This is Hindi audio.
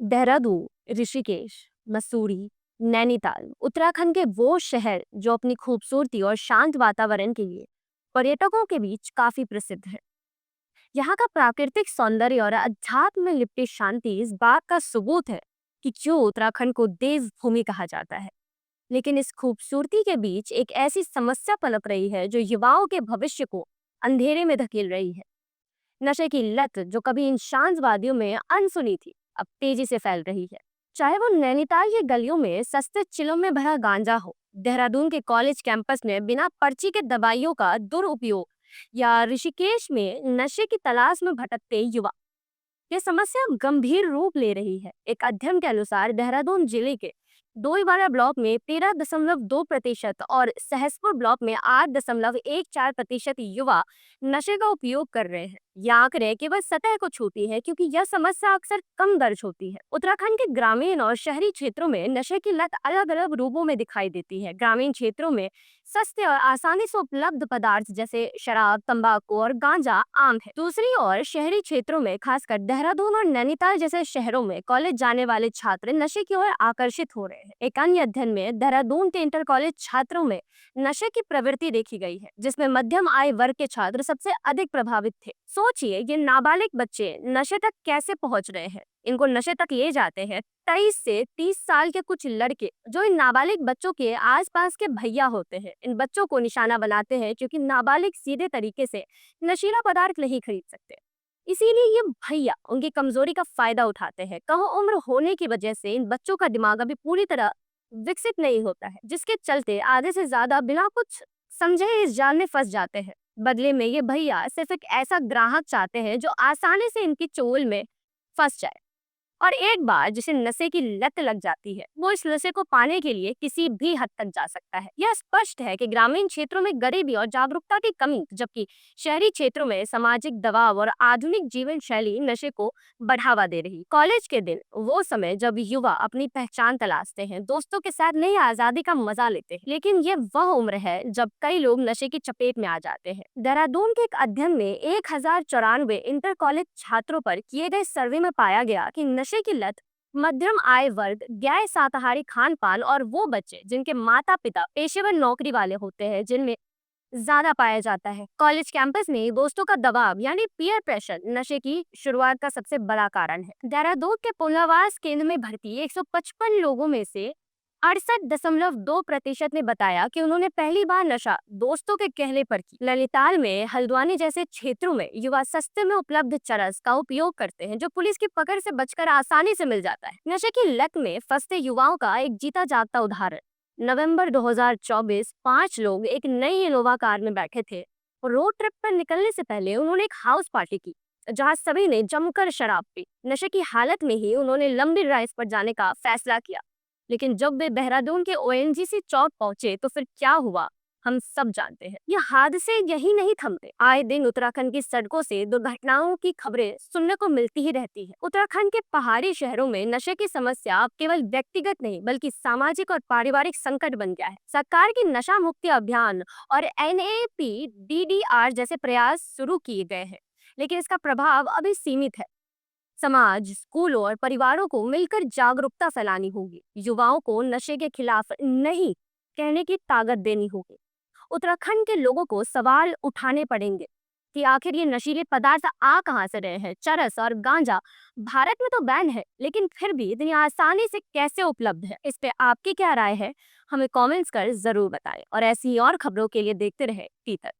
देहरादून, ऋषिकेश, मसूरी, नैनीताल उत्तराखंड के वो शहर जो अपनी खूबसूरती और शांत वातावरण के लिए पर्यटकों के बीच काफी प्रसिद्ध है। यहाँ का प्राकृतिक सौंदर्य और अध्यात्म में लिपटी शांति इस बात का सबूत है कि क्यों उत्तराखंड को देवभूमि कहा जाता है। लेकिन इस खूबसूरती के बीच एक ऐसी समस्या पनप रही है जो युवाओं के भविष्य को अंधेरे में धकेल रही है। नशे की लत जो कभी इन शांत वादियों में अनसुनी थी, अब तेजी से फैल रही है। चाहे वो नैनीताल की गलियों में सस्ते चिलों में भरा गांजा हो, देहरादून के कॉलेज कैंपस में बिना पर्ची के दवाइयों का दुरुपयोग, या ऋषिकेश में नशे की तलाश में भटकते युवा, ये समस्या अब गंभीर रूप ले रही है। एक अध्ययन के अनुसार देहरादून जिले के डोईवाला ब्लॉक में 13.2% और सहसपुर ब्लॉक में 8.14% युवा नशे का उपयोग कर रहे हैं। यह आंकड़े केवल सतह को छूती है क्योंकि यह समस्या अक्सर कम दर्ज होती है। उत्तराखंड के ग्रामीण और शहरी क्षेत्रों में नशे की लत अलग अलग रूपों में दिखाई देती है। ग्रामीण क्षेत्रों में सस्ते और आसानी से उपलब्ध पदार्थ जैसे शराब, तंबाकू और गांजा आम है। दूसरी ओर शहरी क्षेत्रों में, खासकर देहरादून और नैनीताल जैसे शहरों में, कॉलेज जाने वाले छात्र नशे की ओर आकर्षित हो रहे हैं। एक अन्य अध्ययन में देहरादून के इंटर कॉलेज छात्रों में नशे की प्रवृत्ति देखी गई है, जिसमें मध्यम आय वर्ग के छात्र सबसे अधिक प्रभावित थे। सोचिए, ये नाबालिग बच्चे नशे तक कैसे पहुंच रहे हैं। इनको नशे तक ले जाते हैं 23 से 30 साल के कुछ लड़के जो इन नाबालिग बच्चों के आसपास के भैया होते हैं। इन बच्चों को निशाना बनाते हैं क्योंकि नाबालिग सीधे तरीके से नशीला पदार्थ नहीं खरीद सकते। इसीलिए ये भैया उनकी कमजोरी का फायदा उठाते हैं। कम उम्र होने की वजह से इन बच्चों का दिमाग अभी पूरी तरह विकसित नहीं होता है, जिसके चलते आधे से ज्यादा बिना कुछ समझे इस जाल में फंस जाते हैं। बदले में ये भैया सिर्फ एक ऐसा ग्राहक चाहते हैं जो आसानी से इनकी चोल में फंस जाए, और एक बार जिसे नशे की लत लग जाती है, वो इस नशे को पाने के लिए किसी भी हद तक जा सकता है। यह स्पष्ट है कि ग्रामीण क्षेत्रों में गरीबी और जागरूकता की कमी, जबकि शहरी क्षेत्रों में सामाजिक दबाव और आधुनिक जीवन शैली नशे को बढ़ावा दे रही। कॉलेज के दिन वो समय जब युवा अपनी पहचान तलाशते हैं, दोस्तों के साथ नई आजादी का मजा लेते हैं, लेकिन ये वह उम्र है जब कई लोग नशे की चपेट में आ जाते हैं। देहरादून के एक अध्ययन में 1094 इंटर कॉलेज छात्रों पर किए गए सर्वे में पाया गया कि नशे की लत मध्यम आय वर्ग, गैर शाकाहारी खान पान और वो बच्चे जिनके माता पिता पेशेवर नौकरी वाले होते हैं, जिनमें ज्यादा पाया जाता है। कॉलेज कैंपस में दोस्तों का दबाव यानी पीयर प्रेशर नशे की शुरुआत का सबसे बड़ा कारण है। देहरादून के पुनर्वास केंद्र में भर्ती 155 लोगों में से 68.2% ने बताया कि उन्होंने पहली बार नशा दोस्तों के कहने पर की। नैनीताल में, हल्द्वानी जैसे क्षेत्रों में युवा सस्ते में उपलब्ध चरस का उपयोग करते हैं, जो पुलिस की पकड़ से बचकर आसानी से मिल जाता है। नशे की लत में फंसते युवाओं का एक जीता जागता उदाहरण। नवंबर 2024, 5 लोग एक नई इनोवा कार में बैठे थे और रोड ट्रिप पर निकलने से पहले उन्होंने एक हाउस पार्टी की, जहां सभी ने जमकर शराब पी। नशे की हालत में ही उन्होंने लंबी ड्राइव पर जाने का फैसला किया। लेकिन जब वे देहरादून के ओएनजीसी चौक पहुंचे तो फिर क्या हुआ, हम सब जानते हैं। ये हादसे यही नहीं थमते। आए दिन उत्तराखंड की सड़कों से दुर्घटनाओं की खबरें सुनने को मिलती ही रहती है। उत्तराखंड के पहाड़ी शहरों में नशे की समस्या अब केवल व्यक्तिगत नहीं बल्कि सामाजिक और पारिवारिक संकट बन गया है। सरकार की नशा मुक्ति अभियान और NAPDDR जैसे प्रयास शुरू किए गए हैं, लेकिन इसका प्रभाव अभी सीमित है। समाज, स्कूलों और परिवारों को मिलकर जागरूकता फैलानी होगी। युवाओं को नशे के खिलाफ नहीं कहने की ताकत देनी होगी। उत्तराखंड के लोगों को सवाल उठाने पड़ेंगे कि आखिर ये नशीले पदार्थ आ कहां से रहे हैं। चरस और गांजा भारत में तो बैन है, लेकिन फिर भी इतनी आसानी से कैसे उपलब्ध है? इस पे आपकी क्या राय है? हमें कमेंट्स कर जरूर बताएं, और ऐसी और खबरों के लिए देखते रहे टीटर।